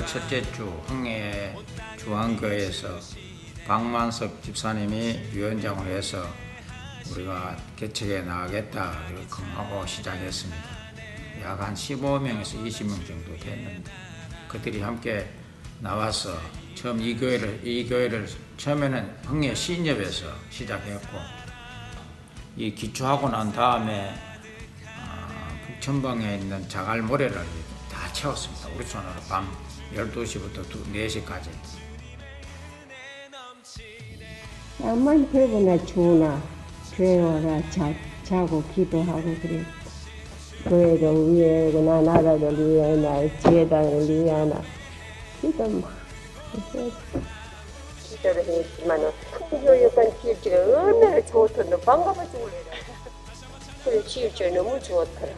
6월 첫째 주 흥해 중앙교회에서 박만석 집사님이 위원장을 해서 우리가 개척해 나가겠다 이렇게 하고 시작했습니다. 약 한 15명에서 20명 정도 됐는데 그들이 함께 나와서 처음 이 교회를 처음에는 흥해 시인협에서 시작했고 이 기초하고 난 다음에 북천방에 있는 자갈모래를 다 채웠습니다. 우리 손으로 밤 12시부터 4시까지. 암만 배거나 추우나 교회 와라 자고 기도하고 그래. 교회를 위해나 나라를 위해나 재단을 위하나 기도 막 기도를 했지만은 교육관 지을지가 얼마나 좋더라. 반가워 죽을래라. 그래 지을지 너무 좋더라.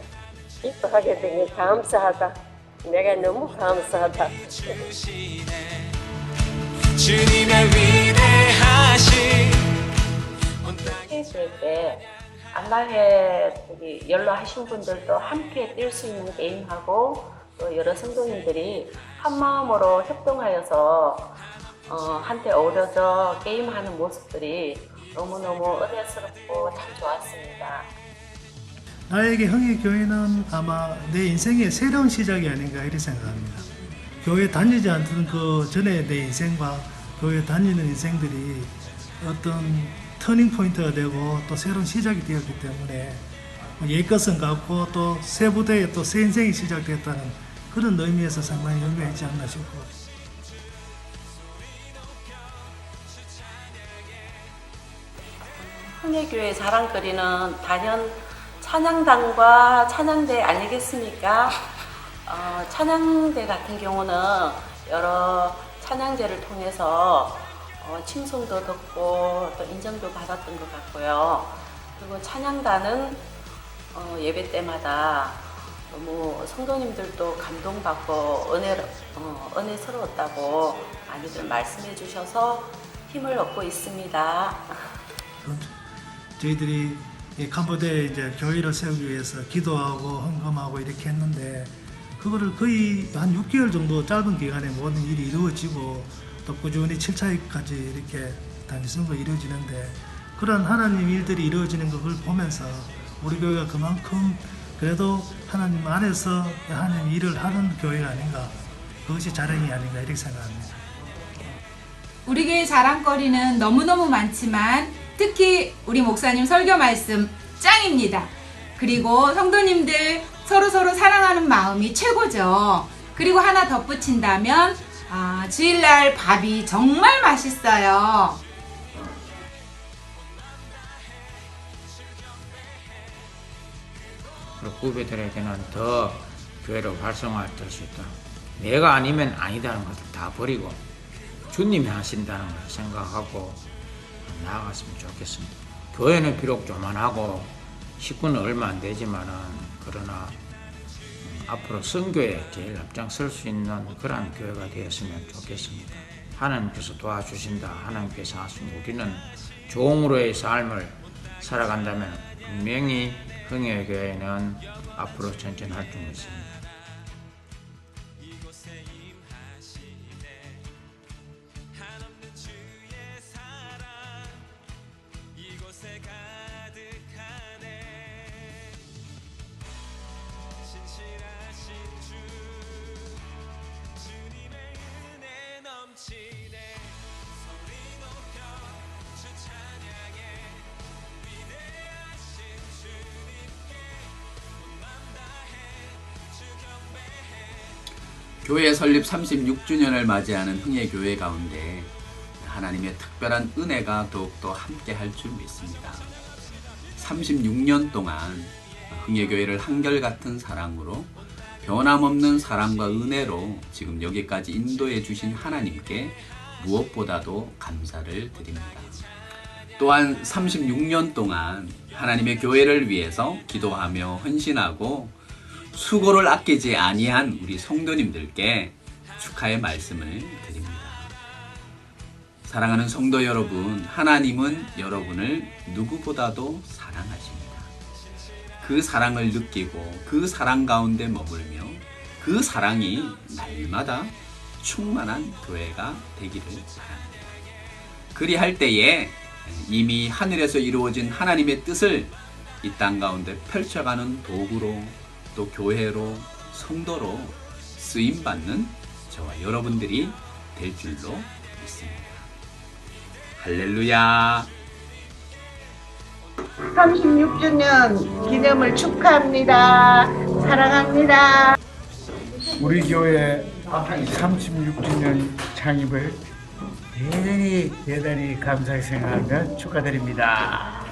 이뻐하게 되니 감사하다. 내가 너무 감사하다. 주님의 위대하신 있을 때 안마회 연로하신 분들도 함께 뛸 수 있는 게임하고 또 여러 성도님들이 한 마음으로 협동하여서 한때 어우러져 게임하는 모습들이 너무너무 은혜스럽고 참 좋았습니다. 나에게 흥해교회는 아마 내 인생의 새로운 시작이 아닌가 이렇게 생각합니다. 교회 다니지 않던 그 전에 내 인생과 교회 다니는 인생들이 어떤 터닝 포인트가 되고 또 새로운 시작이 되었기 때문에 옛것은 같고 또 새 부대에 또 새 인생이 시작됐다는 그런 의미에서 상당히 의미가 있지 않나 싶고. 흥해교회 자랑거리는 단연 찬양단과 찬양대 아니겠습니까? 찬양대 같은 경우는 여러 찬양제를 통해서 칭송도 듣고 또 인정도 받았던 것 같고요. 그리고 찬양단은 예배 때마다 너무 성도님들도 감동받고 은혜스러웠다고 많이들 말씀해 주셔서 힘을 얻고 있습니다. 저희들이 캄보디아에 이제 교회를 세우기 위해서 기도하고 헌금하고 이렇게 했는데 그거를 거의 한 6개월 정도 짧은 기간에 모든 일이 이루어지고 또 꾸준히 7차까지 이렇게 단기선거 이루어지는데 그런 하나님 일들이 이루어지는 것을 보면서 우리 교회가 그만큼 그래도 하나님 안에서 하나님 일을 하는 교회가 아닌가, 그것이 자랑이 아닌가 이렇게 생각합니다. 우리 교회 자랑거리는 너무너무 많지만 특히 우리 목사님 설교 말씀 짱입니다. 그리고 성도님들 서로서로 사랑하는 마음이 최고죠. 그리고 하나 덧붙인다면 주일날 밥이 정말 맛있어요. 그리고 후배들에게는 더 교회를 활성화할 수 있다. 내가 아니면 아니다는 것을 다 버리고 주님이 하신다는 걸 생각하고 나아갔으면 좋겠습니다. 교회는 비록 조만하고 식구는 얼마 안 되지만은 그러나 앞으로 선교에 제일 앞장설 수 있는 그런 교회가 되었으면 좋겠습니다. 하나님께서 도와주신다. 하나님께서 하신 우리는 종으로의 삶을 살아간다면 분명히 흥해교회는 앞으로 전진할 줄 믿습니다. 교회 설립 36주년을 맞이하는 흥해교회 가운데 하나님의 특별한 은혜가 더욱더 함께 할 줄 믿습니다. 36년 동안 흥해교회를 한결같은 사랑으로 변함없는 사랑과 은혜로 지금 여기까지 인도해 주신 하나님께 무엇보다도 감사를 드립니다. 또한 36년 동안 하나님의 교회를 위해서 기도하며 헌신하고 수고를 아끼지 아니한 우리 성도님들께 축하의 말씀을 드립니다. 사랑하는 성도 여러분, 하나님은 여러분을 누구보다도 사랑하십니다. 그 사랑을 느끼고 그 사랑 가운데 머물며 그 사랑이 날마다 충만한 교회가 되기를 바랍니다. 그리할 때에 이미 하늘에서 이루어진 하나님의 뜻을 이 땅 가운데 펼쳐가는 도구로, 또 교회로, 성도로 쓰임받는 저와 여러분들이 될 줄로 믿습니다. 할렐루야. 36주년 기념을 축하합니다. 사랑합니다. 우리 교회 36주년 창립을 대단히 감사히 생각하며 축하드립니다.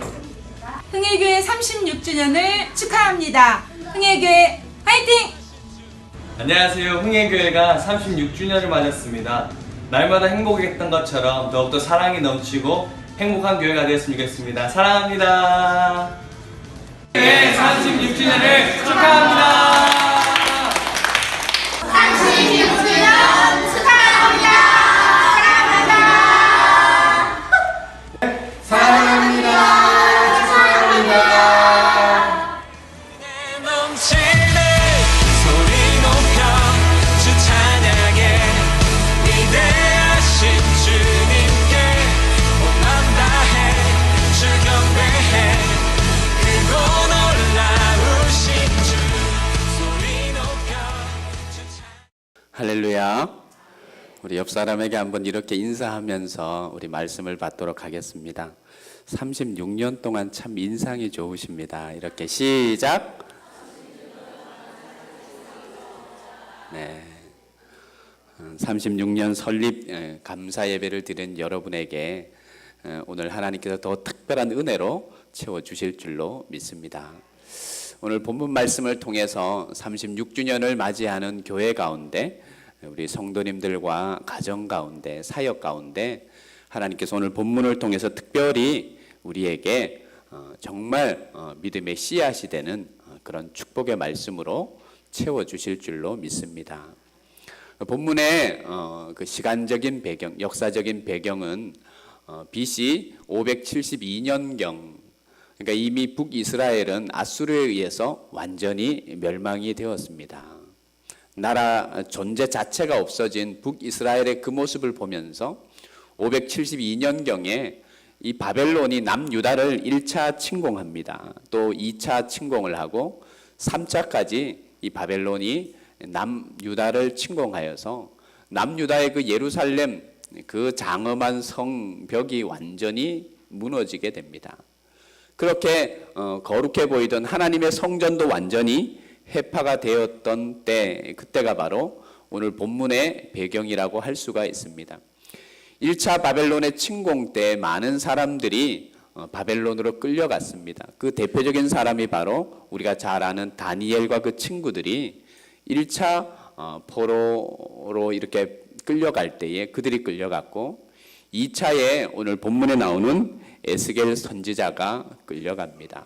흥해교회 36주년을 축하합니다. 흥해교회 화이팅! 안녕하세요. 흥해교회가 36주년을 맞았습니다. 날마다 행복했던 것처럼 더욱더 사랑이 넘치고 행복한 교회가 되었으면 좋겠습니다. 사랑합니다. 네, 36주년을 축하합니다. 36주년 축하합니다. 사랑합니다. 축하합니다. 넘치는 소리 높여 주 찬양해 위대하신 주님께 온 맘 다해 주 경배해 크고 놀라우신 주 소리 높여 주 찬양해. 할렐루야. 우리 옆 사람에게 한번 이렇게 인사하면서 우리 말씀을 받도록 하겠습니다. 36년 동안 참 인상이 좋으십니다. 이렇게 시작. 네. 36년 설립 감사 예배를 드린 여러분에게 오늘 하나님께서 더 특별한 은혜로 채워 주실 줄로 믿습니다. 오늘 본문 말씀을 통해서 36주년을 맞이하는 교회 가운데 우리 성도님들과 가정 가운데 사역 가운데 하나님께서 오늘 본문을 통해서 특별히 우리에게 정말 믿음의 씨앗이 되는 그런 축복의 말씀으로 채워주실 줄로 믿습니다. 본문의 그 시간적인 배경, 역사적인 배경은 BC 572년경, 그러니까 이미 북이스라엘은 아수르에 의해서 완전히 멸망이 되었습니다. 나라 존재 자체가 없어진 북이스라엘의 그 모습을 보면서 572년경에 이 바벨론이 남유다를 1차 침공합니다. 또 2차 침공을 하고 3차까지 이 바벨론이 남유다를 침공하여서 남유다의 그 예루살렘 그 장엄한 성벽이 완전히 무너지게 됩니다. 그렇게 거룩해 보이던 하나님의 성전도 완전히 해파가 되었던 때, 그때가 바로 오늘 본문의 배경이라고 할 수가 있습니다. 1차 바벨론의 침공 때 많은 사람들이 바벨론으로 끌려갔습니다. 그 대표적인 사람이 바로 우리가 잘 아는 다니엘과 그 친구들이 1차 포로로 이렇게 끌려갈 때에 그들이 끌려갔고, 2차에 오늘 본문에 나오는 에스겔 선지자가 끌려갑니다.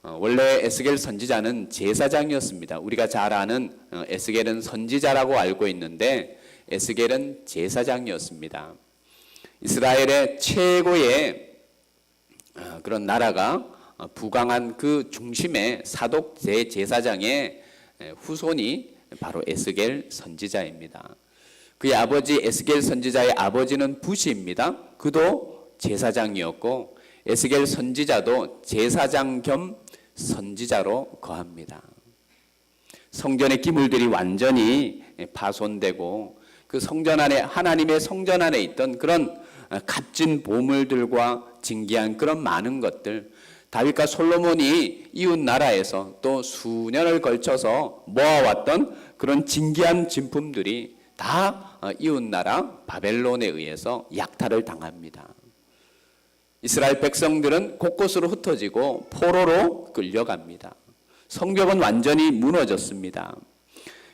원래 에스겔 선지자는 제사장이었습니다. 우리가 잘 아는 에스겔은 선지자라고 알고 있는데 에스겔은 제사장이었습니다. 이스라엘의 최고의 그런 나라가 부강한 그 중심의 사독 제사장의 후손이 바로 에스겔 선지자입니다. 그의 아버지 에스겔 선지자의 아버지는 부시입니다. 그도 제사장이었고 에스겔 선지자도 제사장 겸 선지자로 거합니다. 성전의 기물들이 완전히 파손되고 그 성전 안에, 하나님의 성전 안에 있던 그런 값진 보물들과 진귀한 그런 많은 것들, 다윗과 솔로몬이 이웃 나라에서 또 수년을 걸쳐서 모아왔던 그런 진귀한 진품들이 다 이웃 나라 바벨론에 의해서 약탈을 당합니다. 이스라엘 백성들은 곳곳으로 흩어지고 포로로 끌려갑니다. 성벽은 완전히 무너졌습니다.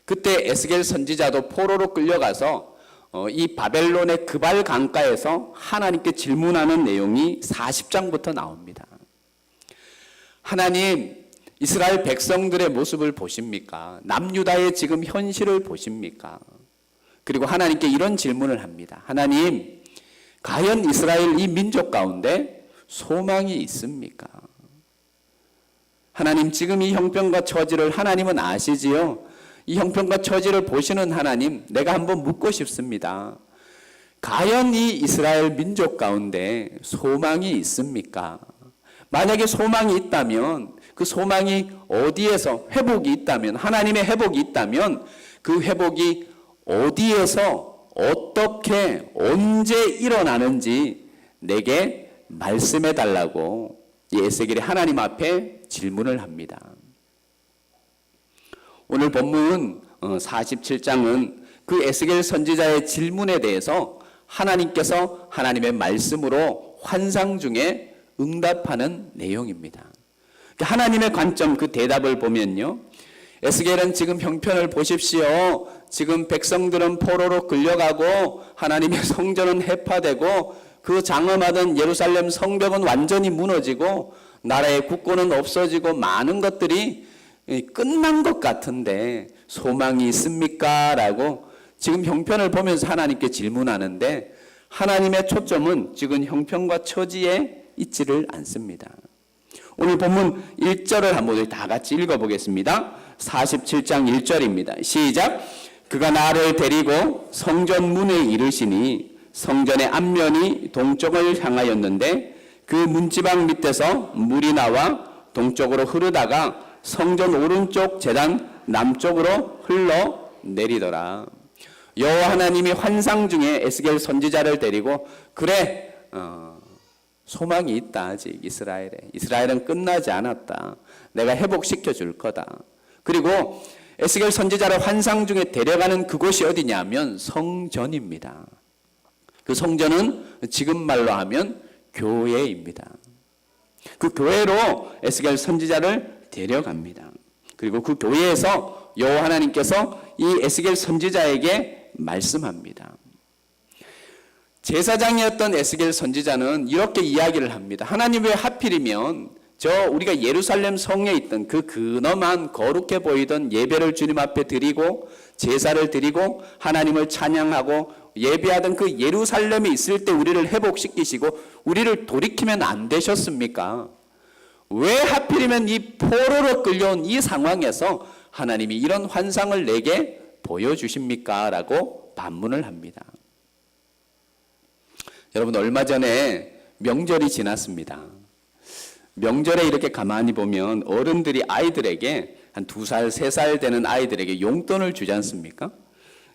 그때 에스겔 선지자도 포로로 끌려가서 이 바벨론의 그발 강가에서 하나님께 질문하는 내용이 40장부터 나옵니다. 하나님, 이스라엘 백성들의 모습을 보십니까? 남유다의 지금 현실을 보십니까? 그리고 하나님께 이런 질문을 합니다. 하나님, 과연 이스라엘 이 민족 가운데 소망이 있습니까? 하나님, 지금 이 형편과 처지를 하나님은 아시지요? 이 형편과 처지를 보시는 하나님, 내가 한번 묻고 싶습니다. 과연 이 이스라엘 민족 가운데 소망이 있습니까? 만약에 소망이 있다면 그 소망이 어디에서, 회복이 있다면, 하나님의 회복이 있다면 그 회복이 어디에서 어떻게 언제 일어나는지 내게 말씀해 달라고 이 에스겔이 하나님 앞에 질문을 합니다. 오늘 본문 47장은 그 에스겔 선지자의 질문에 대해서 하나님께서 하나님의 말씀으로 환상 중에 응답하는 내용입니다. 하나님의 관점, 그 대답을 보면요, 에스겔은 지금 형편을 보십시오. 지금 백성들은 포로로 끌려가고 하나님의 성전은 해파되고 그 장엄하던 예루살렘 성벽은 완전히 무너지고 나라의 국고는 없어지고 많은 것들이 끝난 것 같은데 소망이 있습니까? 라고 지금 형편을 보면서 하나님께 질문하는데 하나님의 초점은 지금 형편과 처지에 있지를 않습니다. 오늘 본문 1절을 한번 다 같이 읽어보겠습니다. 47장 1절입니다. 시작. 그가 나를 데리고 성전 문에 이르시니 성전의 앞면이 동쪽을 향하였는데 그 문지방 밑에서 물이 나와 동쪽으로 흐르다가 성전 오른쪽 제단 남쪽으로 흘러 내리더라. 여호와 하나님이 환상 중에 에스겔 선지자를 데리고 그래, 소망이 있다. 아직 이스라엘은 끝나지 않았다. 내가 회복시켜 줄 거다. 그리고 에스겔 선지자를 환상 중에 데려가는 그곳이 어디냐면 성전입니다. 그 성전은 지금 말로 하면 교회입니다. 그 교회로 에스겔 선지자를 데려갑니다. 그리고 그 교회에서 여호와 하나님께서 이 에스겔 선지자에게 말씀합니다. 제사장이었던 에스겔 선지자는 이렇게 이야기를 합니다. 하나님 왜 하필이면 우리가 예루살렘 성에 있던 그 근엄한 거룩해 보이던 예배를 주님 앞에 드리고 제사를 드리고 하나님을 찬양하고 예배하던 그 예루살렘에 있을 때 우리를 회복시키시고 우리를 돌이키면 안 되셨습니까? 왜 하필이면 이 포로로 끌려온 이 상황에서 하나님이 이런 환상을 내게 보여주십니까? 라고 반문을 합니다. 여러분, 얼마 전에 명절이 지났습니다. 명절에 이렇게 가만히 보면 어른들이 아이들에게 한 2살, 3살 되는 아이들에게 용돈을 주지 않습니까?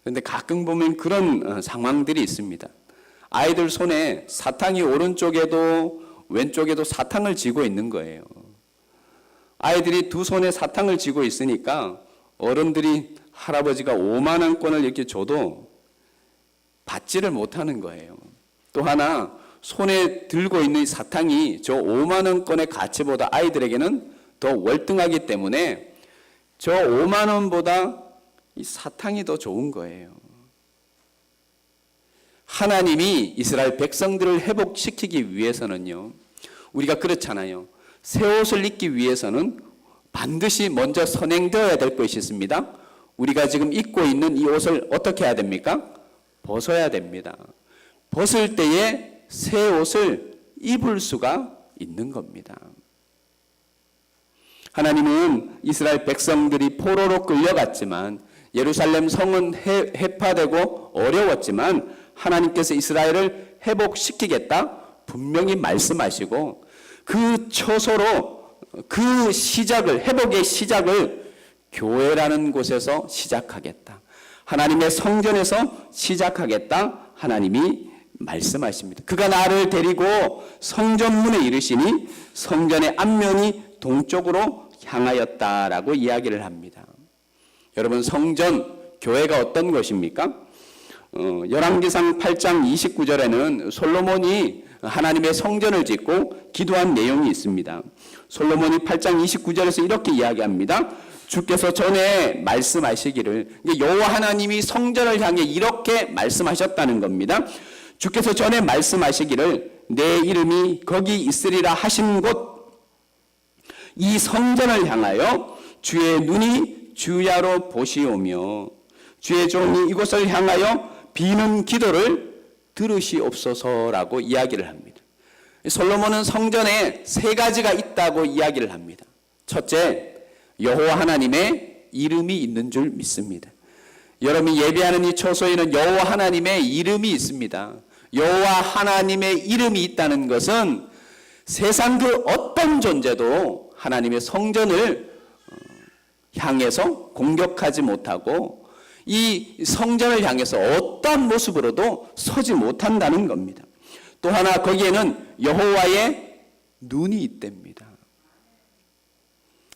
그런데 가끔 보면 그런 상황들이 있습니다. 아이들 손에 사탕이 오른쪽에도 왼쪽에도 사탕을 쥐고 있는 거예요. 아이들이 두 손에 사탕을 쥐고 있으니까 어른들이 할아버지가 5만 원권을 이렇게 줘도 받지를 못하는 거예요. 또 하나, 손에 들고 있는 사탕이 저 5만 원권의 가치보다 아이들에게는 더 월등하기 때문에 저 5만 원보다 이 사탕이 더 좋은 거예요. 하나님이 이스라엘 백성들을 회복시키기 위해서는요, 우리가 그렇잖아요. 새 옷을 입기 위해서는 반드시 먼저 선행되어야 될 것이 있습니다. 우리가 지금 입고 있는 이 옷을 어떻게 해야 됩니까? 벗어야 됩니다. 벗을 때에 새 옷을 입을 수가 있는 겁니다. 하나님은 이스라엘 백성들이 포로로 끌려갔지만 예루살렘 성은 해파되고 어려웠지만 하나님께서 이스라엘을 회복시키겠다 분명히 말씀하시고 그 처소로 그 시작을, 회복의 시작을 교회라는 곳에서 시작하겠다. 하나님의 성전에서 시작하겠다. 하나님이 말씀하십니다. 그가 나를 데리고 성전문에 이르시니 성전의 앞면이 동쪽으로 향하였다라고 이야기를 합니다. 여러분, 성전, 교회가 어떤 것입니까? 열왕기상 8장 29절에는 솔로몬이 하나님의 성전을 짓고 기도한 내용이 있습니다. 솔로몬이 8장 29절에서 이렇게 이야기합니다. 주께서 전에 말씀하시기를, 여호와 하나님이 성전을 향해 이렇게 말씀하셨다는 겁니다. 주께서 전에 말씀하시기를 내 이름이 거기 있으리라 하신 곳 이 성전을 향하여 주의 눈이 주야로 보시오며 주의 종이 이곳을 향하여 비는 기도를 들으시옵소서라고 이야기를 합니다. 솔로몬은 성전에 3가지가 있다고 이야기를 합니다. 첫째, 여호와 하나님의 이름이 있는 줄 믿습니다. 여러분이 예배하는 이 초소에는 여호와 하나님의 이름이 있습니다. 여호와 하나님의 이름이 있다는 것은 세상 그 어떤 존재도 하나님의 성전을 향해서 공격하지 못하고 이 성전을 향해서 어떠한 모습으로도 서지 못한다는 겁니다. 또 하나 거기에는 여호와의 눈이 있답니다.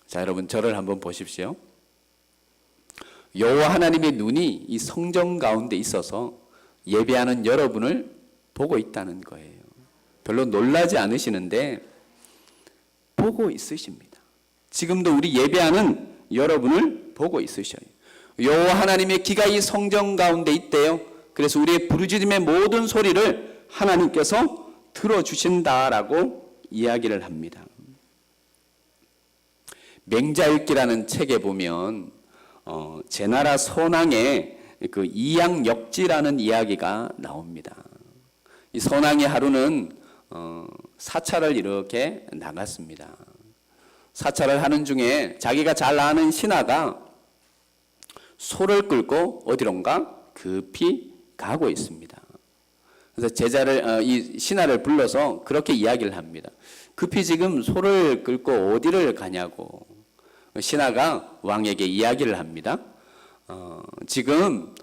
자, 여러분 저를 한번 보십시오. 여호와 하나님의 눈이 이 성전 가운데 있어서 예배하는 여러분을 보고 있다는 거예요. 별로 놀라지 않으시는데 보고 있으십니다. 지금도 우리 예배하는 여러분을 보고 있으셔요. 여호와 하나님의 귀가 이 성전 가운데 있대요. 그래서 우리의 부르짖음의 모든 소리를 하나님께서 들어주신다라고 이야기를 합니다. 맹자읽기라는 책에 보면 제나라 선왕의 그 이양역지라는 이야기가 나옵니다. 이 선왕의 하루는 사찰을 이렇게 나갔습니다. 사찰을 하는 중에 자기가 잘 아는 신하가 소를 끌고 어디론가 급히 가고 있습니다. 그래서 제자를 이 신하를 불러서 그렇게 이야기를 합니다. 급히 지금 소를 끌고 어디를 가냐고. 신하가 왕에게 이야기를 합니다. 지금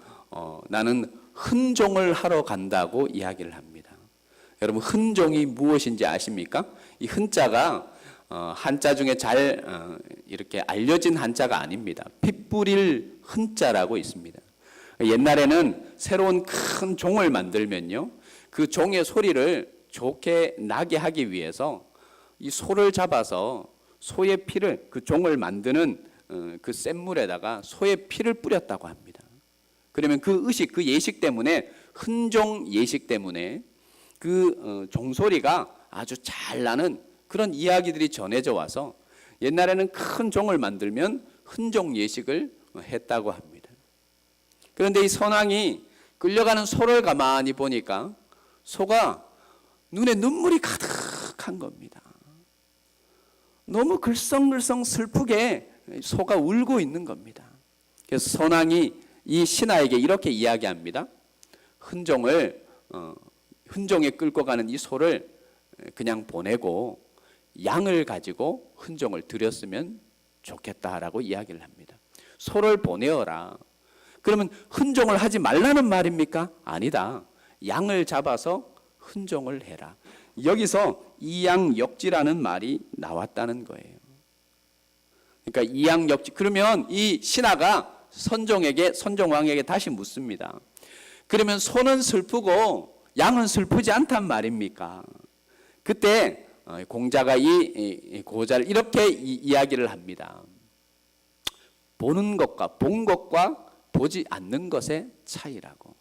나는 흔종을 하러 간다고 이야기를 합니다. 여러분 흔종이 무엇인지 아십니까? 이 흔자가 한자 중에 잘 이렇게 알려진 한자가 아닙니다. 피 뿌릴 흔자라고 있습니다. 옛날에는 새로운 큰 종을 만들면요, 그 종의 소리를 좋게 나게 하기 위해서 이 소를 잡아서 소의 피를, 그 종을 만드는 그 센 물에다가 소의 피를 뿌렸다고 합니다. 그러면 그 의식, 그 예식 때문에, 흔종 예식 때문에 그 종소리가 아주 잘 나는 그런 이야기들이 전해져 와서 옛날에는 큰 종을 만들면 흔종 예식을 했다고 합니다. 그런데 이 선왕이 끌려가는 소를 가만히 보니까 소가 눈에 눈물이 가득한 겁니다. 너무 글썽글썽 슬프게 소가 울고 있는 겁니다. 그래서 선왕이 이 신하에게 이렇게 이야기합니다. 흔종에 끌고 가는 이 소를 그냥 보내고 양을 가지고 흔종을 드렸으면 좋겠다라고 이야기를 합니다. 소를 보내어라. 그러면 흔종을 하지 말라는 말입니까? 아니다. 양을 잡아서 흔종을 해라. 여기서 이양역지라는 말이 나왔다는 거예요. 그러니까 이양역지. 그러면 이 신하가 선종왕에게 다시 묻습니다. 그러면 소는 슬프고 양은 슬프지 않단 말입니까? 그때 공자가 이 고자를 이렇게 이야기를 합니다. 보는 것과 본 것과 보지 않는 것의 차이라고.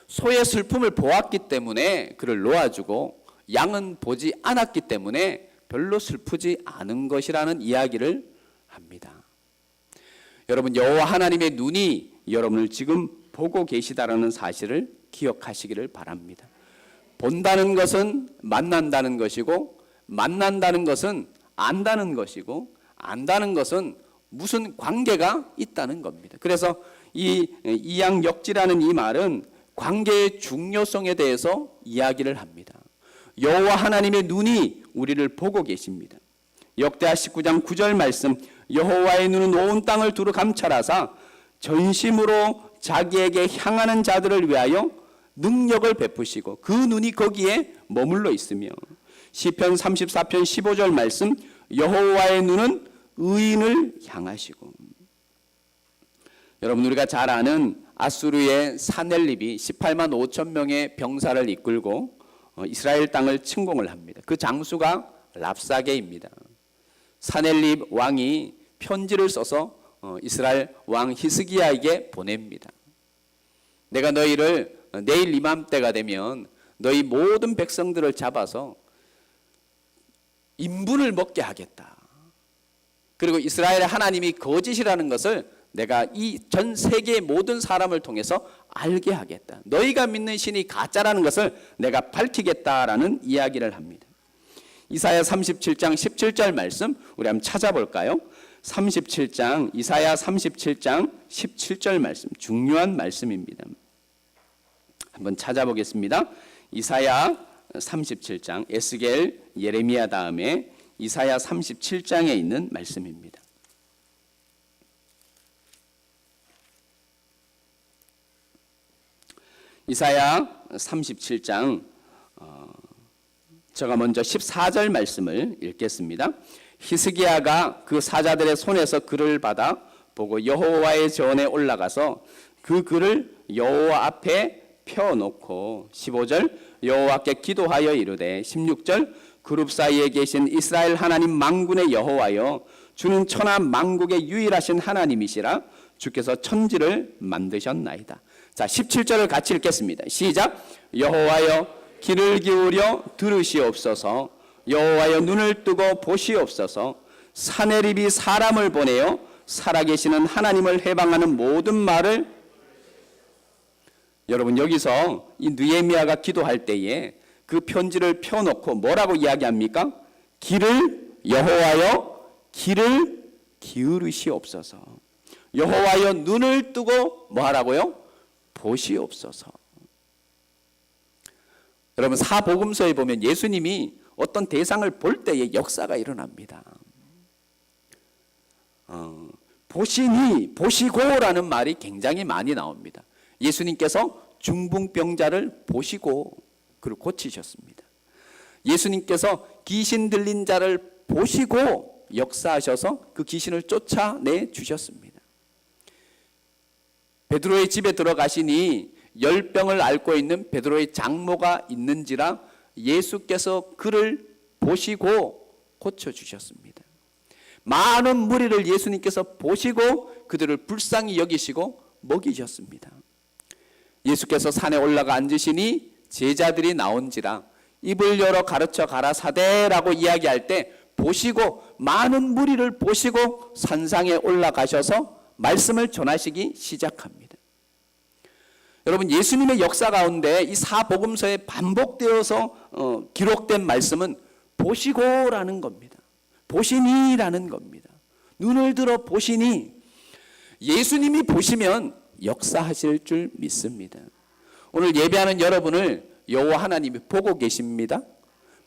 소의 슬픔을 보았기 때문에 그를 놓아주고 양은 보지 않았기 때문에 별로 슬프지 않은 것이라는 이야기를 합니다. 여러분, 여호와 하나님의 눈이 여러분을 지금 보고 계시다라는 사실을 기억하시기를 바랍니다. 본다는 것은 만난다는 것이고, 만난다는 것은 안다는 것이고, 안다는 것은 무슨 관계가 있다는 겁니다. 그래서 이 이양역지라는 이 말은 관계의 중요성에 대해서 이야기를 합니다. 여호와 하나님의 눈이 우리를 보고 계십니다. 역대하 19장 9절 말씀, 여호와의 눈은 온 땅을 두루 감찰하사 전심으로 자기에게 향하는 자들을 위하여 능력을 베푸시고 그 눈이 거기에 머물러 있으며, 시편 34편 15절 말씀, 여호와의 눈은 의인을 향하시고. 여러분, 우리가 잘 아는 아수르의 사넬립이 18만 5천 명의 병사를 이끌고 이스라엘 땅을 침공을 합니다. 그 장수가 랍사게입니다. 사넬립 왕이 편지를 써서 이스라엘 왕 히스기야에게 보냅니다. 내가 너희를 내일 이맘때가 되면 너희 모든 백성들을 잡아서 인분을 먹게 하겠다. 그리고 이스라엘의 하나님이 거짓이라는 것을 내가 이 전 세계의 모든 사람을 통해서 알게 하겠다. 너희가 믿는 신이 가짜라는 것을 내가 밝히겠다라는 이야기를 합니다. 이사야 37장 17절 말씀 우리 한번 찾아볼까요? 37장, 이사야 37장 17절 말씀, 중요한 말씀입니다. 한번 찾아보겠습니다. 이사야 37장, 에스겔, 예레미야 다음에 이사야 37장에 있는 말씀입니다. 이사야 37장, 제가 먼저 14절 말씀을 읽겠습니다. 히스기야가 그 사자들의 손에서 글을 받아 보고 여호와의 전에 올라가서 그 글을 여호와 앞에 펴놓고 15절 여호와께 기도하여 이르되 16절 그룹 사이에 계신 이스라엘 하나님 만군의 여호와여 주는 천하 만국의 유일하신 하나님이시라 주께서 천지를 만드셨나이다. 자, 17절을 같이 읽겠습니다. 시작. 여호와여 귀를 기울여 들으시옵소서. 여호와여 눈을 뜨고 보시옵소서. 사내립이 사람을 보내어 살아계시는 하나님을 해방하는 모든 말을. 여러분, 여기서 이 느헤미야가 기도할 때에 그 편지를 펴놓고 뭐라고 이야기합니까? 여호와여 귀를 기울이시옵소서. 여호와여 눈을 뜨고 뭐 하라고요? 보시옵소서. 여러분, 사복음서에 보면 예수님이 어떤 대상을 볼 때에 역사가 일어납니다. 보시니, 보시고라는 말이 굉장히 많이 나옵니다. 예수님께서 중풍병자를 보시고 그를 고치셨습니다. 예수님께서 귀신 들린 자를 보시고 역사하셔서 그 귀신을 쫓아내 주셨습니다. 베드로의 집에 들어가시니 열병을 앓고 있는 베드로의 장모가 있는지라 예수께서 그를 보시고 고쳐주셨습니다. 많은 무리를 예수님께서 보시고 그들을 불쌍히 여기시고 먹이셨습니다. 예수께서 산에 올라가 앉으시니 제자들이 나온지라 입을 열어 가르쳐 가라사대라고 이야기할 때 보시고 많은 무리를 보시고 산상에 올라가셔서 말씀을 전하시기 시작합니다. 여러분, 예수님의 역사 가운데 이 사복음서에 반복되어서 기록된 말씀은 보시고라는 겁니다. 보시니라는 겁니다. 눈을 들어 보시니, 예수님이 보시면 역사하실 줄 믿습니다. 오늘 예배하는 여러분을 여호와 하나님이 보고 계십니다.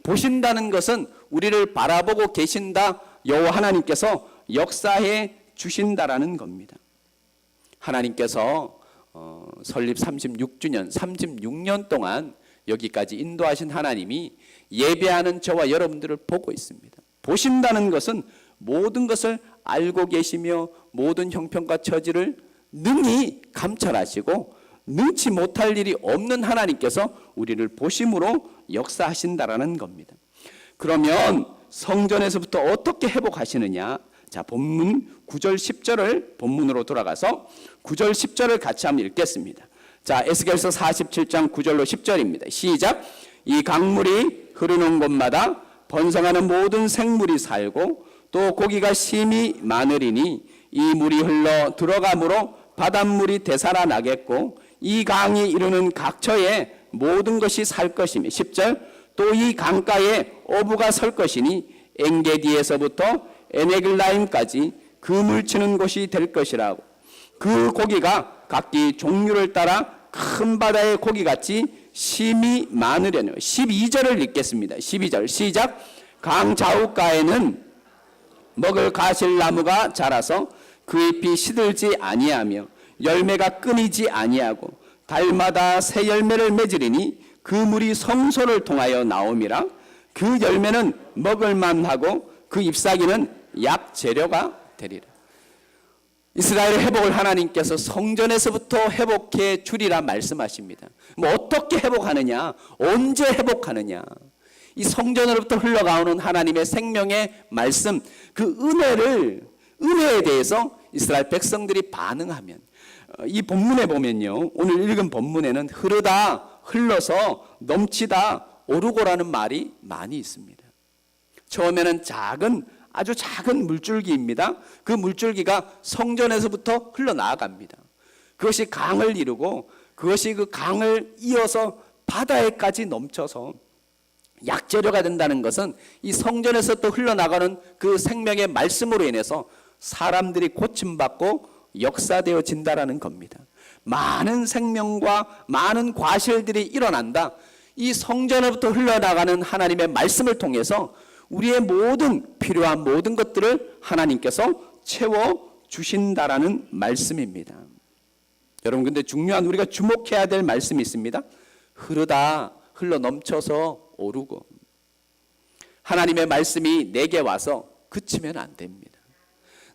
보신다는 것은 우리를 바라보고 계신다. 여호와 하나님께서 역사해 주신다라는 겁니다. 하나님께서 설립 36년 동안 여기까지 인도하신 하나님이 예배하는 저와 여러분들을 보고 있습니다. 보신다는 것은 모든 것을 알고 계시며 모든 형편과 처지를 능히 감찰하시고 능치 못할 일이 없는 하나님께서 우리를 보심으로 역사하신다라는 겁니다. 그러면 성전에서부터 어떻게 회복하시느냐? 자, 본문 9절 10절을 본문으로 돌아가서 9절 10절을 같이 한번 읽겠습니다. 자, 에스겔서 47장 9절로 10절입니다. 시작. 이 강물이 흐르는 곳마다 번성하는 모든 생물이 살고 또 고기가 심히 많으리니 이 물이 흘러 들어가므로 바닷물이 되살아나겠고 이 강이 이루는 각처에 모든 것이 살 것이며 10절 또 이 강가에 어부가 설 것이니 엔게디에서부터 에네글라임까지 그물 치는 곳이 될 것이라고. 그 고기가 각기 종류를 따라 큰 바다의 고기같이 심이 많으려니. 12절을 읽겠습니다. 12절 시작. 강 좌우가에는 먹을 가실나무가 자라서 그 잎이 시들지 아니하며 열매가 끊이지 아니하고 달마다 새 열매를 맺으리니 그 물이 성소를 통하여 나옴이라. 그 열매는 먹을만하고 그 잎사귀는 약 재료가 되리라. 이스라엘의 회복을 하나님께서 성전에서부터 회복해 주리라 말씀하십니다. 뭐 어떻게 회복하느냐? 언제 회복하느냐? 이 성전으로부터 흘러가오는 하나님의 생명의 말씀, 그 은혜에 대해서 이스라엘 백성들이 반응하면, 이 본문에 보면요, 오늘 읽은 본문에는 흐르다, 흘러서, 넘치다, 오르고라는 말이 많이 있습니다. 처음에는 아주 작은 물줄기입니다. 그 물줄기가 성전에서부터 흘러나갑니다. 그것이 강을 이루고 그것이 그 강을 이어서 바다에까지 넘쳐서 약재료가 된다는 것은 이 성전에서 또 흘러나가는 그 생명의 말씀으로 인해서 사람들이 고침받고 역사되어진다라는 겁니다. 많은 생명과 많은 과실들이 일어난다. 이 성전으로부터 흘러나가는 하나님의 말씀을 통해서 우리의 모든 필요한 모든 것들을 하나님께서 채워주신다라는 말씀입니다. 여러분, 근데 중요한 우리가 주목해야 될 말씀이 있습니다. 흘러 넘쳐서 오르고, 하나님의 말씀이 내게 와서 그치면 안 됩니다.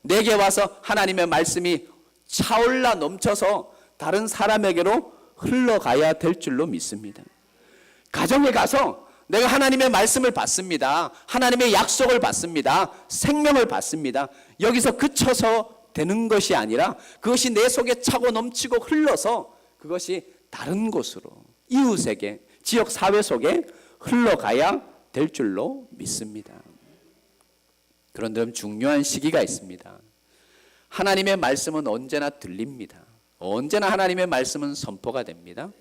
내게 와서 하나님의 말씀이 차올라 넘쳐서 다른 사람에게로 흘러가야 될 줄로 믿습니다. 가정에 가서 내가 하나님의 말씀을 받습니다. 하나님의 약속을 받습니다. 생명을 받습니다. 여기서 그쳐서 되는 것이 아니라 그것이 내 속에 차고 넘치고 흘러서 그것이 다른 곳으로, 이웃에게, 지역 사회 속에 흘러가야 될 줄로 믿습니다. 그런데 중요한 시기가 있습니다. 하나님의 말씀은 언제나 들립니다. 언제나 하나님의 말씀은 선포가 됩니다.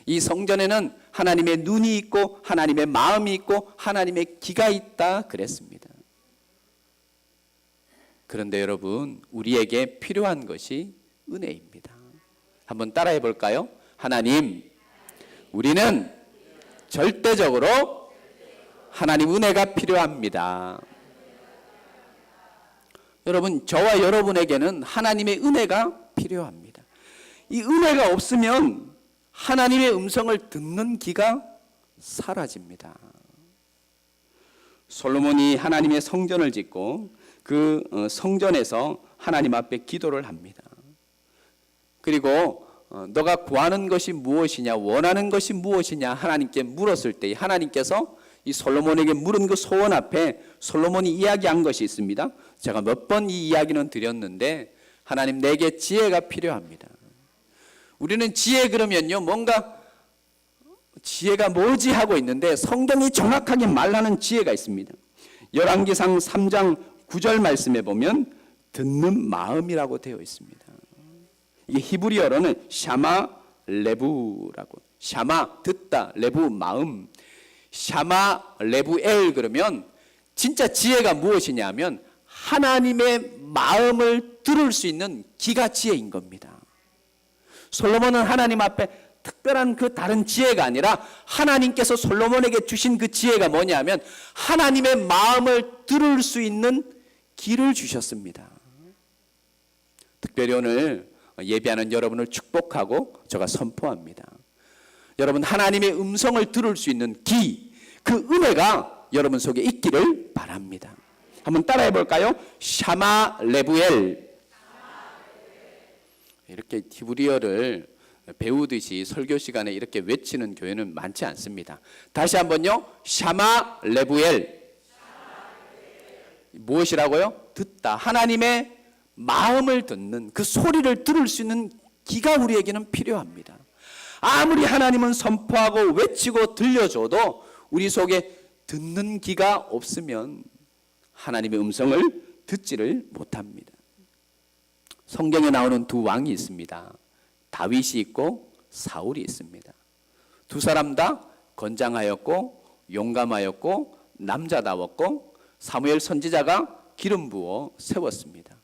이 성전에는 하나님의 눈이 있고 하나님의 마음이 있고 하나님의 기가 있다 그랬습니다. 그런데 여러분, 우리에게 필요한 것이 은혜입니다. 한번 따라해 볼까요? 하나님, 우리는 절대적으로 하나님 은혜가 필요합니다. 여러분, 저와 여러분에게는 하나님의 은혜가 필요합니다. 이 은혜가 없으면 하나님의 음성을 듣는 기가 사라집니다. 솔로몬이 하나님의 성전을 짓고 그 성전에서 하나님 앞에 기도를 합니다. 그리고 너가 구하는 것이 무엇이냐, 원하는 것이 무엇이냐 하나님께 물었을 때 하나님께서 이 솔로몬에게 물은 그 소원 앞에 솔로몬이 이야기한 것이 있습니다. 제가 몇 번 이 이야기는 드렸는데, 하나님, 내게 지혜가 필요합니다. 우리는 지혜 그러면요, 뭔가 지혜가 뭐지 하고 있는데 성경이 정확하게 말하는 지혜가 있습니다. 열왕기상 3장 9절 말씀에 보면 듣는 마음이라고 되어 있습니다. 이게 히브리어로는 샤마 레부라고, 샤마 듣다, 레부 마음, 샤마 레부엘 그러면 진짜 지혜가 무엇이냐면 하나님의 마음을 들을 수 있는 기가 지혜인 겁니다. 솔로몬은 하나님 앞에 특별한 그 다른 지혜가 아니라 하나님께서 솔로몬에게 주신 그 지혜가 뭐냐면 하나님의 마음을 들을 수 있는 길을 주셨습니다. 특별히 오늘 예배하는 여러분을 축복하고 제가 선포합니다. 여러분, 하나님의 음성을 들을 수 있는 기, 그 은혜가 여러분 속에 있기를 바랍니다. 한번 따라해 볼까요? 샤마 레부엘. 이렇게 히브리어를 배우듯이 설교 시간에 이렇게 외치는 교회는 많지 않습니다. 다시 한번요. 샤마 레부엘. 무엇이라고요? 듣다. 하나님의 마음을 듣는, 그 소리를 들을 수 있는 기가 우리에게는 필요합니다. 아무리 하나님은 선포하고 외치고 들려줘도 우리 속에 듣는 기가 없으면 하나님의 음성을 듣지를 못합니다. 성경에 나오는 두 왕이 있습니다. 다윗이 있고 사울이 있습니다. 두 사람 다 건장하였고 용감하였고 남자다웠고 사무엘 선지자가 기름 부어 세웠습니다.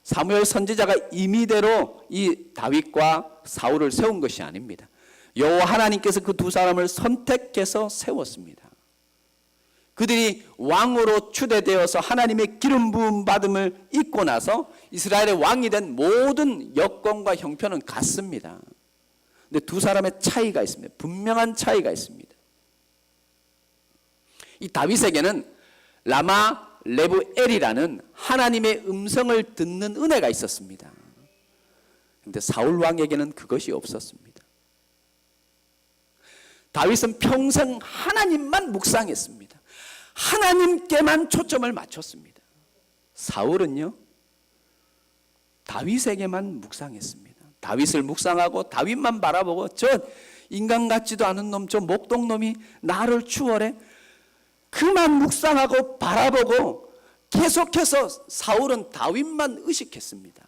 사무엘 선지자가 임의대로 이 다윗과 사울을 세운 것이 아닙니다. 여호와 하나님께서 그 두 사람을 선택해서 세웠습니다. 그들이 왕으로 추대되어서 하나님의 기름 부음 받음을 입고 나서 이스라엘의 왕이 된 모든 여건과 형편은 같습니다. 근데 두 사람의 차이가 있습니다. 분명한 차이가 있습니다. 이 다윗에게는 라마 레부엘이라는 하나님의 음성을 듣는 은혜가 있었습니다. 그런데 사울 왕에게는 그것이 없었습니다. 다윗은 평생 하나님만 묵상했습니다. 하나님께만 초점을 맞췄습니다. 사울은요, 다윗에게만 묵상했습니다. 다윗을 묵상하고 다윗만 바라보고 저 인간 같지도 않은 놈, 저 목동놈이 나를 추월해, 그만 묵상하고 바라보고 계속해서 사울은 다윗만 의식했습니다.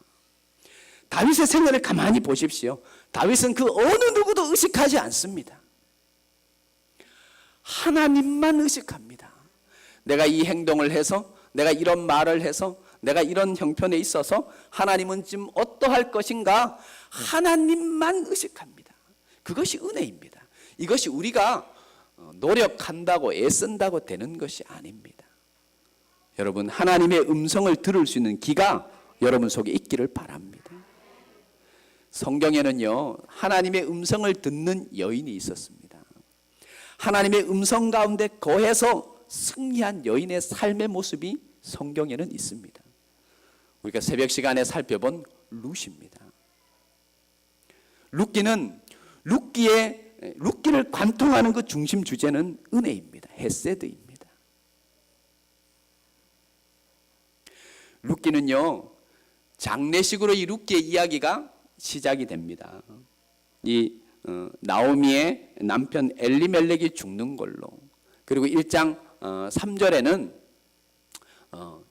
다윗의 생애를 가만히 보십시오. 다윗은 그 어느 누구도 의식하지 않습니다. 하나님만 의식합니다. 내가 이 행동을 해서, 내가 이런 말을 해서, 내가 이런 형편에 있어서 하나님은 지금 어떠할 것인가? 하나님만 의식합니다. 그것이 은혜입니다. 이것이 우리가 노력한다고 애쓴다고 되는 것이 아닙니다. 여러분, 하나님의 음성을 들을 수 있는 귀가 여러분 속에 있기를 바랍니다. 성경에는요, 하나님의 음성을 듣는 여인이 있었습니다. 하나님의 음성 가운데 거해서 승리한 여인의 삶의 모습이 성경에는 있습니다. 우리가 새벽 시간에 살펴본 룻입니다. 룻기를 관통하는 그 중심 주제는 은혜입니다. 헤세드입니다. 룻기는요, 장례식으로 이 룻기의 이야기가 시작이 됩니다. 이 나오미의 남편 엘리멜렉이 죽는 걸로, 그리고 1장 3절에는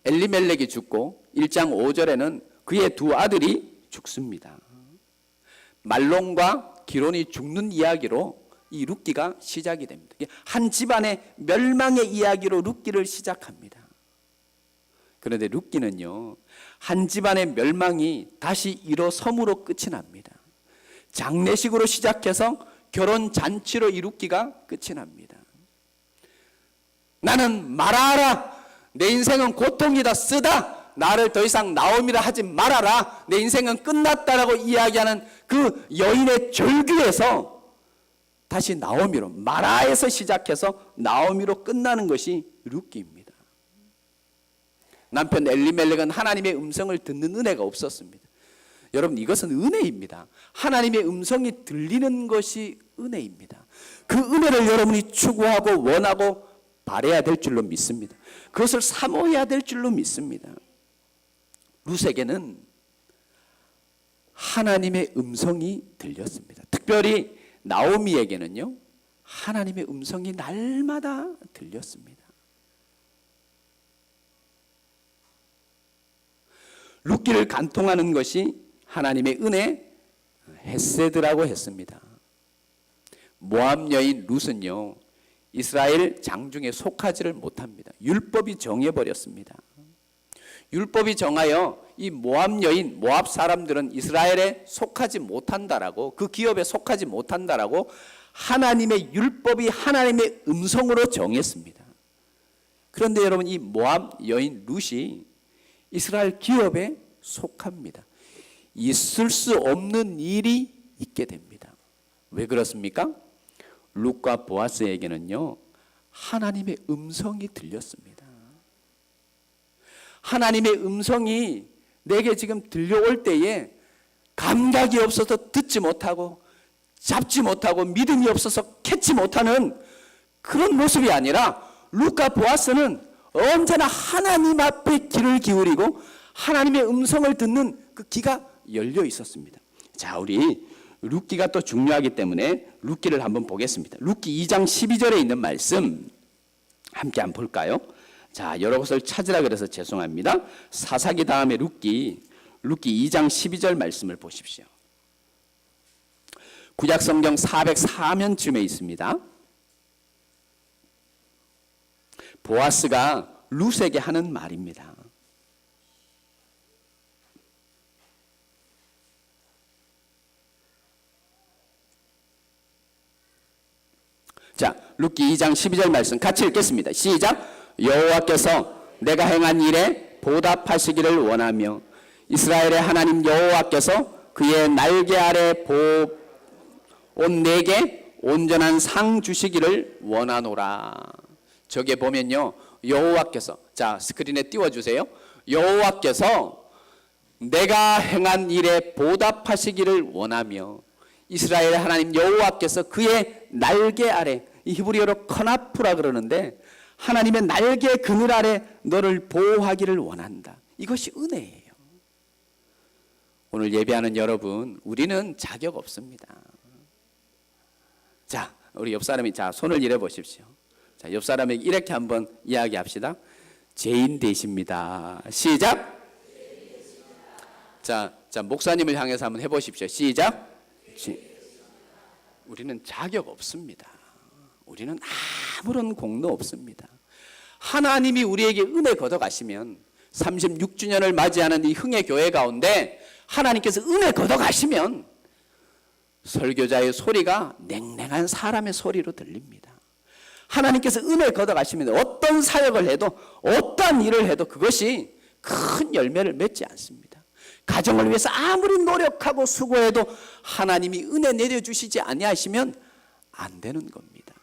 엘리멜렉이 죽고 1장 5절에는 그의 두 아들이 죽습니다. 말론과 기론이 죽는 이야기로 이 룻기가 시작이 됩니다. 한 집안의 멸망의 이야기로 룻기를 시작합니다. 그런데 룻기는요, 한 집안의 멸망이 다시 일어섬으로 끝이 납니다. 장례식으로 시작해서 결혼 잔치로 이 룻기가 끝이 납니다. 나는 말하라. 내 인생은 고통이다. 쓰다. 나를 더 이상 나오미라 하지 말아라. 내 인생은 끝났다라고 이야기하는 그 여인의 절규에서 다시 나오미로, 마라에서 시작해서 나오미로 끝나는 것이 룻기입니다. 남편 엘리멜렉은 하나님의 음성을 듣는 은혜가 없었습니다. 여러분, 이것은 은혜입니다. 하나님의 음성이 들리는 것이 은혜입니다. 그 은혜를 여러분이 추구하고 원하고 바라야 될 줄로 믿습니다. 그것을 사모해야 될 줄로 믿습니다. 룻에게는 하나님의 음성이 들렸습니다. 특별히 나오미에게는요, 하나님의 음성이 날마다 들렸습니다. 룻기를 간통하는 것이 하나님의 은혜, 헤세드라고 했습니다. 모압 여인 룻은요, 이스라엘 장중에 속하지를 못합니다. 율법이 정해버렸습니다. 율법이 정하여 이 모압 여인, 모압 사람들은 이스라엘에 속하지 못한다라고, 그 기업에 속하지 못한다라고 하나님의 율법이 하나님의 음성으로 정했습니다. 그런데 여러분, 이 모압 여인 룻이 이스라엘 기업에 속합니다. 있을 수 없는 일이 있게 됩니다. 왜 그렇습니까? 룻과 보아스에게는요, 하나님의 음성이 들렸습니다. 하나님의 음성이 내게 지금 들려올 때에 감각이 없어서 듣지 못하고 잡지 못하고 믿음이 없어서 캐치 못하는 그런 모습이 아니라 룻과 보아스는 언제나 하나님 앞에 귀를 기울이고 하나님의 음성을 듣는 그 귀가 열려 있었습니다. 자, 우리 룻기가 또 중요하기 때문에 룻기를 한번 보겠습니다. 룻기 2장 12절에 있는 말씀 함께 한번 볼까요? 자, 여러 것을 찾으라 그래서 죄송합니다. 사사기 다음에 룻기 2장 12절 말씀을 보십시오. 구약성경 404면쯤에 있습니다. 보아스가 룻에게 하는 말입니다. 자, 룻기 2장 12절 말씀 같이 읽겠습니다. 시작. 여호와께서 내가 행한 일에 보답하시기를 원하며 이스라엘의 하나님 여호와께서 그의 날개 아래 온 내게 온전한 상 주시기를 원하노라. 저게 보면요, 여호와께서, 자 스크린에 띄워주세요. 여호와께서 내가 행한 일에 보답하시기를 원하며 이스라엘의 하나님 여호와께서 그의 날개 아래, 이 히브리어로 커나프라 그러는데 하나님의 날개 그늘 아래 너를 보호하기를 원한다. 이것이 은혜예요. 오늘 예배하는 여러분, 우리는 자격 없습니다. 자, 우리 옆 사람이 자 손을 일해 보십시오. 자, 옆 사람에게 이렇게 한번 이야기합시다. 죄인 되십니다. 시작. 자, 목사님을 향해서 한번 해보십시오. 시작. 우리는 자격 없습니다. 우리는 아무런 공로 없습니다. 하나님이 우리에게 은혜 걷어가시면 36주년을 맞이하는 이 흥해교회 가운데 하나님께서 은혜 걷어가시면 설교자의 소리가 냉랭한 사람의 소리로 들립니다. 하나님께서 은혜 걷어가시면 어떤 사역을 해도 어떤 일을 해도 그것이 큰 열매를 맺지 않습니다. 가정을 위해서 아무리 노력하고 수고해도 하나님이 은혜 내려주시지 아니하시면 안 되는 겁니다.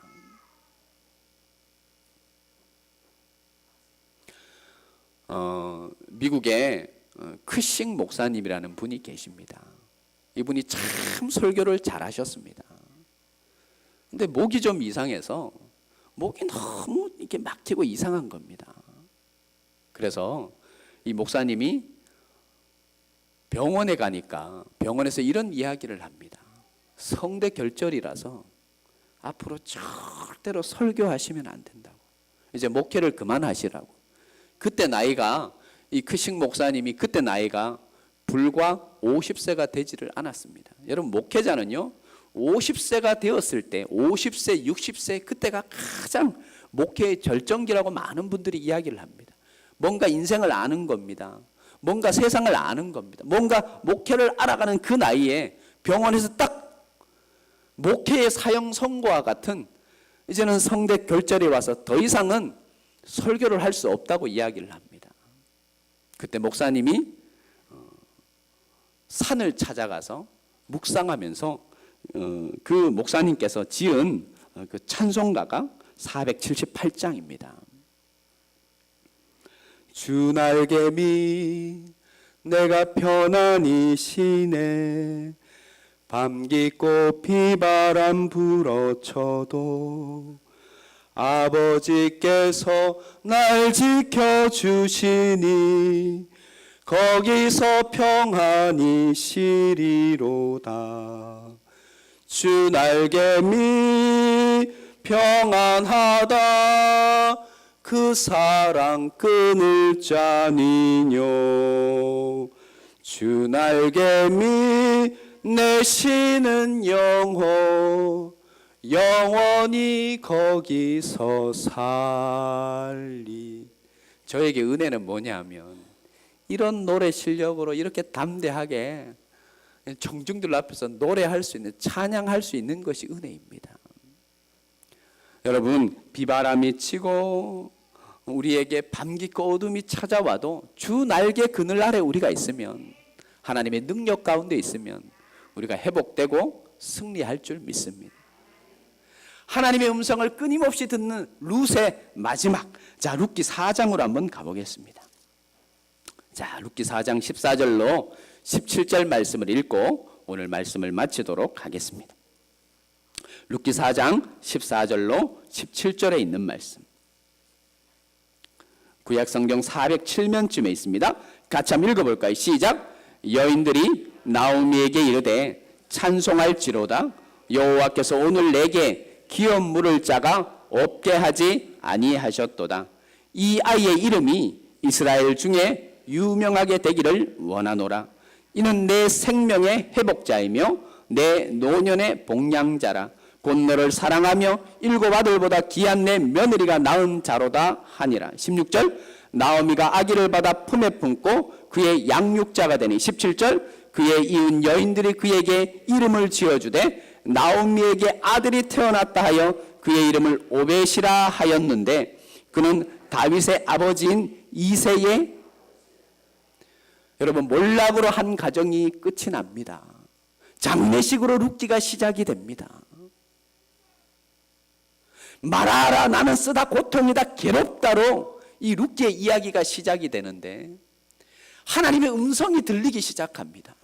미국에 크식 목사님이라는 분이 계십니다. 이분이 참 설교를 잘하셨습니다. 근데 목이 좀 이상해서 목이 너무 이렇게 막히고 이상한 겁니다. 그래서 이 목사님이 병원에 가니까 병원에서 이런 이야기를 합니다. 성대 결절이라서 앞으로 절대로 설교하시면 안 된다고. 이제 목회를 그만하시라고. 그때 나이가 이 크식 목사님이 그때 나이가 불과 50세가 되지를 않았습니다. 여러분 목회자는요 50세가 되었을 때 50세 60세 그때가 가장 목회의 절정기라고 많은 분들이 이야기를 합니다. 뭔가 인생을 아는 겁니다. 뭔가 세상을 아는 겁니다. 뭔가 목회를 알아가는 그 나이에 병원에서 딱 목회의 사형 선고와 같은 이제는 성대 결절이 와서 더 이상은 설교를 할 수 없다고 이야기를 합니다. 그때 목사님이 산을 찾아가서 묵상하면서 그 목사님께서 지은 그 찬송가가 478장입니다. 주 날개미 내가 편안히 쉬네 밤깃고 비바람 불어쳐도 아버지께서 날 지켜주시니 거기서 평안히 쉬리로다. 주 날개미 평안하다 그 사랑 끊을 자니뇨. 주 날개미 내 쉬는 영혼 영원히 거기서 살리. 저에게 은혜는 뭐냐면 이런 노래 실력으로 이렇게 담대하게 청중들 앞에서 노래할 수 있는 찬양할 수 있는 것이 은혜입니다. 여러분 비바람이 치고 우리에게 밤 깊고 어둠이 찾아와도 주 날개 그늘 아래 우리가 있으면 하나님의 능력 가운데 있으면 우리가 회복되고 승리할 줄 믿습니다. 하나님의 음성을 끊임없이 듣는 룻의 마지막, 자 룻기 4장으로 한번 가보겠습니다. 자 룻기 4장 14절로 17절 말씀을 읽고 오늘 말씀을 마치도록 하겠습니다. 룻기 4장 14절로 17절에 있는 말씀, 구약성경 407면쯤에 있습니다. 같이 한번 읽어볼까요? 시작. 여인들이 나오미에게 이르되 찬송할지로다 여호와께서 오늘 내게 기업 물을 자가 없게 하지 아니하셨도다. 이 아이의 이름이 이스라엘 중에 유명하게 되기를 원하노라. 이는 내 생명의 회복자이며 내 노년의 복량자라. 곧 너를 사랑하며 일곱 아들보다 귀한 내 며느리가 낳은 자로다 하니라. 16절. 나오미가 아기를 받아 품에 품고 그의 양육자가 되니. 17절. 그의 이웃 여인들이 그에게 이름을 지어주되 나오미에게 아들이 태어났다 하여 그의 이름을 오벳이라 하였는데 그는 다윗의 아버지인 이새의, 여러분 몰락으로 한 가정이 끝이 납니다. 장례식으로 룻기가 시작이 됩니다. 말하라 나는 쓰다 고통이다 괴롭다로 이 룻기의 이야기가 시작이 되는데 하나님의 음성이 들리기 시작합니다.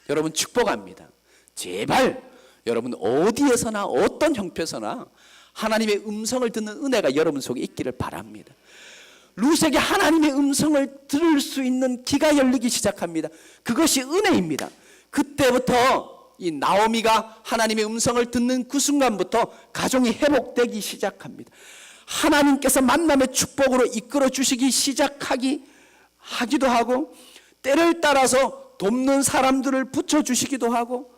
여러분 축복합니다. 제발 여러분 어디에서나 어떤 형편에서나 하나님의 음성을 듣는 은혜가 여러분 속에 있기를 바랍니다. 룻에게 하나님의 음성을 들을 수 있는 귀가 열리기 시작합니다. 그것이 은혜입니다. 그때부터 이 나오미가 하나님의 음성을 듣는 그 순간부터 가정이 회복되기 시작합니다. 하나님께서 만남의 축복으로 이끌어 주시기 하기도 하고 때를 따라서 돕는 사람들을 붙여주시기도 하고,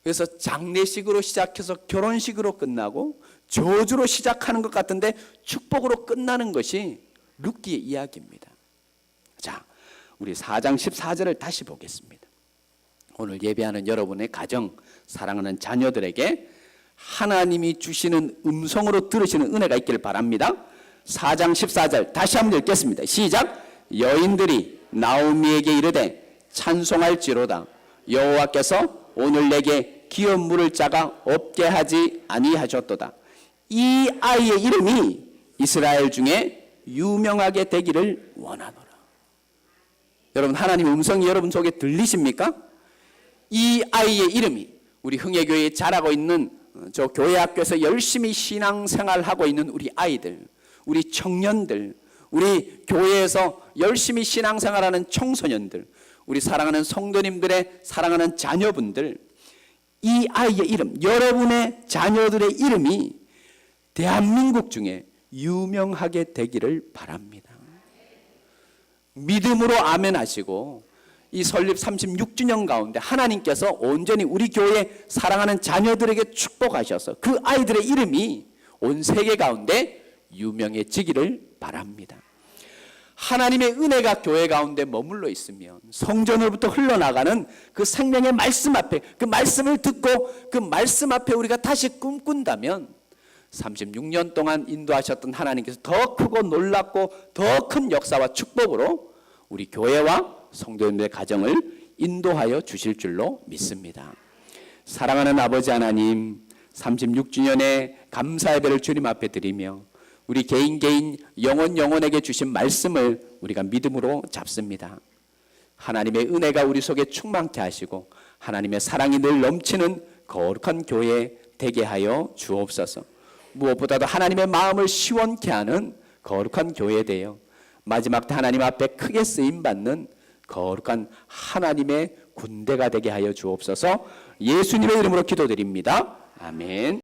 그래서 장례식으로 시작해서 결혼식으로 끝나고 저주로 시작하는 것 같은데 축복으로 끝나는 것이 룻기의 이야기입니다. 자, 우리 4장 14절을 다시 보겠습니다. 오늘 예배하는 여러분의 가정, 사랑하는 자녀들에게 하나님이 주시는 음성으로 들으시는 은혜가 있기를 바랍니다. 4장 14절 다시 한번 읽겠습니다. 시작. 여인들이 나오미에게 이르되 찬송할지로다. 여호와께서 오늘 내게 기업 물을 자가 없게 하지 아니하셨도다. 이 아이의 이름이 이스라엘 중에 유명하게 되기를 원하노라. 여러분, 하나님의 음성이 여러분 속에 들리십니까? 이 아이의 이름이, 우리 흥예교회에 자라고 있는 저 교회 학교에서 열심히 신앙생활하고 있는 우리 아이들, 우리 청년들, 우리 교회에서 열심히 신앙생활하는 청소년들, 우리 사랑하는 성도님들의 사랑하는 자녀분들, 이 아이의 이름, 여러분의 자녀들의 이름이 대한민국 중에 유명하게 되기를 바랍니다. 믿음으로 아멘 하시고, 이 설립 36주년 가운데 하나님께서 온전히 우리 교회 사랑하는 자녀들에게 축복하셔서 그 아이들의 이름이 온 세계 가운데 유명해지기를 바랍니다. 하나님의 은혜가 교회 가운데 머물러 있으면 성전으로부터 흘러나가는 그 생명의 말씀 앞에, 그 말씀을 듣고 그 말씀 앞에 우리가 다시 꿈꾼다면 36년 동안 인도하셨던 하나님께서 더 크고 놀랍고 더 큰 역사와 축복으로 우리 교회와 성도님들의 가정을 인도하여 주실 줄로 믿습니다. 사랑하는 아버지 하나님, 36주년의 감사 예배를 주님 앞에 드리며 우리 개인 영혼에게 주신 말씀을 우리가 믿음으로 잡습니다. 하나님의 은혜가 우리 속에 충만케 하시고 하나님의 사랑이 늘 넘치는 거룩한 교회 되게 하여 주옵소서. 무엇보다도 하나님의 마음을 시원케 하는 거룩한 교회 되어 마지막 때 하나님 앞에 크게 쓰임받는 거룩한 하나님의 군대가 되게 하여 주옵소서. 예수님의 이름으로 기도드립니다. 아멘.